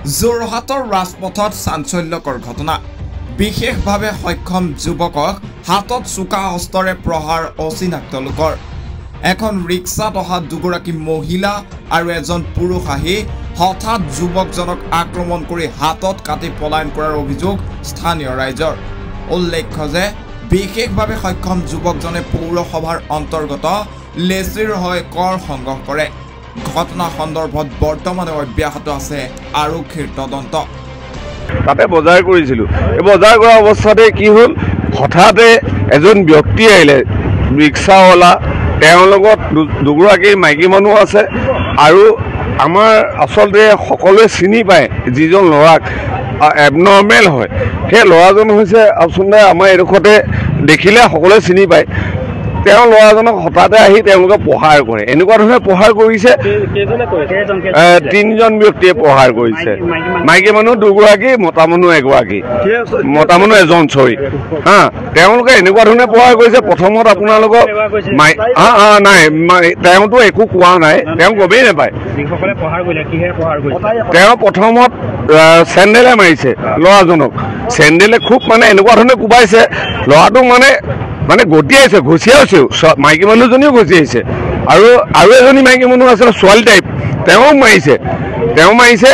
যোৰহাটৰ ৰাজপথত চাঞ্চল্যকৰ ঘটনা বিশেষভাৱে সক্ষম যুৱকক হাতত চোকা অস্ত্ৰৰে প্ৰহাৰ অচিনাক্ত লোকৰ এখন ৰিক্সাত অহা দুগৰাকী মহিলা আৰু এজন পুৰুষ আহি হঠাৎ যুৱকজনক আক্ৰমণ কৰি হাতত কাটি পলায়ন কৰাৰ অভিযোগ স্থানীয় ৰাইজৰ উল্লেখ্য যে বিশেষভাৱে সক্ষম যুৱকজনে পৌৰসভাৰ অন্তৰ্গত লেচিৰ হৈ কৰ সংগ্ৰহ কৰে ঘটনা সন্দৰ্ভত বৰ্তমানে অব্যাহত আছে আৰক্ষীৰ তদন্ত তাতে বজাৰ কৰিছিল এই বজাৰ কৰা অৱস্থাতে কি হ'ল হঠাতে এজন ব্যক্তি আহিলে ৰিক্সাৱালা তেওঁৰ লগত দুগৰাকী মাইকী মানুহ আছে আৰু আমাৰ আসলতে সকলোৱে চিনি পায় যিজন ল'ৰাক এবনৰ্মেল হয় সেই ল'ৰাজন হৈছে আচলতে আমাৰ এডোখৰতে দেখিলে সকলোৱে চিনি পায় তেওঁ ল'ৰাজনক হঠাতে আহি তেওঁলোকে প্ৰহাৰ কৰে এনেকুৱা ধৰণে প্ৰহাৰ কৰিছে তিনিজন ব্যক্তিয়ে প্ৰহাৰ কৰিছে মাইকী মানুহ দুগৰাকী মতা মানুহ এগৰাকী মতা মানুহ এজন চৰি হা তেওঁলোকে এনেকুৱা ধৰণে প্ৰহাৰ কৰিছে প্ৰথমত আপোনালোকক নাই তেওঁতো একো কোৱা নাই তেওঁ গমেই নাপায় তেওঁ প্ৰথমত চেণ্ডেলে মাৰিছে ল'ৰাজনক চেণ্ডেলে খুব মানে এনেকুৱা ধৰণে কোবাইছে ল'ৰাটোক মানে গটিয়াইছে ঘুচিয়াইছেও মাইকী মানুহজনীও ঘুচিয়াইছে আৰু এজনী মাইকী মানুহ আছিলে ছোৱালী টাইপ তেওঁ মাৰিছে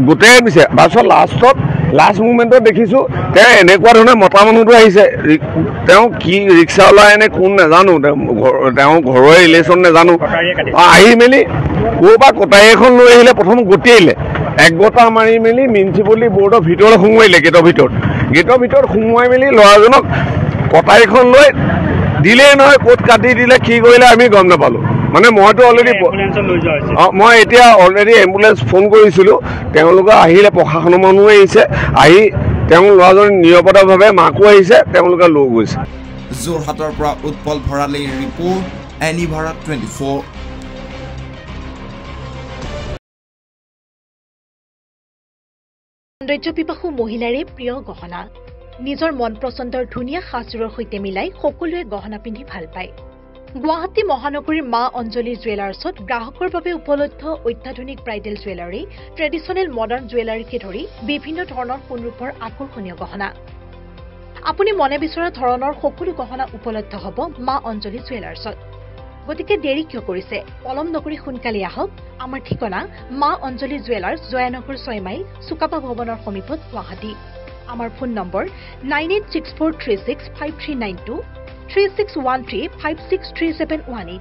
গোটেই দিছে তাৰপিছত লাষ্ট মুভমেণ্টত দেখিছোঁ তেওঁ এনেকুৱা ধৰণে মতা মানুহটো আহিছে তেওঁ কি ৰিক্সাৱালা এনে কোন নাজানো তেওঁ ঘৰৰ ৰিলেশ্যন নাজানো আহি মেলি ক'ৰবাত কটাৰী এখন লৈ আহিলে প্ৰথম গটিয়াইলে এক গটা মাৰি মেলি মিউনিচিপালিটি বৰ্ডৰ ভিতৰত সোমোৱাইলে গেটৰ ভিতৰত সোমোৱাই মেলি ল'ৰাজনক কটাৰীখন লৈ দিলেই নহয় ক'ত কাটি দিলে কি কৰিলে আমি গম নাপালোঁ মানে মইতো অলৰেডি মই এতিয়া অলৰেডি এম্বুলেঞ্চ ফোন কৰিছিলোঁ তেওঁলোকে আহিলে প্ৰশাসনৰ মানুহ আহিছে আহি তেওঁ ল'ৰাজন নিৰাপদভাৱে মাকো আহিছে তেওঁলোকে লৈ গৈছে যোৰহাটৰ পৰা উৎপল ভৰালীৰ ৰিপৰ্ট এনি ভাৰত 24 সৌন্দৰ্য পিপাসু মহিলাৰে প্ৰিয় গহনা নিজৰ মন পছন্দৰ ধুনীয়া সাজযোৰৰ সৈতে মিলাই সকলোৱে গহনা পিন্ধি ভাল পায় গুৱাহাটী মহানগৰীৰ মা অঞ্জলি জুৱেলাৰ্ছত গ্ৰাহকৰ বাবে উপলব্ধ অত্যাধুনিক ব্ৰাইডেল জুৱেলাৰী ট্ৰেডিশ্যনেল মডাৰ্ণ জুৱেলাৰীকে ধৰি বিভিন্ন ধৰণৰ সোণৰূপৰ আকৰ্ষণীয় গহনা আপুনি মনে বিচৰা ধৰণৰ সকলো গহনা উপলব্ধ হ'ব মা অঞ্জলি জুৱেলাৰ্ছত গতিকে দেৰি কিয় কৰিছে পলম নকৰি সোনকালে আহক আমাৰ ঠিকনা মা অঞ্জলি জুৱেলাৰ্ছ জয়ানগৰ 6 মাইল চুকাপা ভৱনৰ সমীপত গুৱাহাটী আমাৰ ফোন নম্বৰ 9864365392 3613563718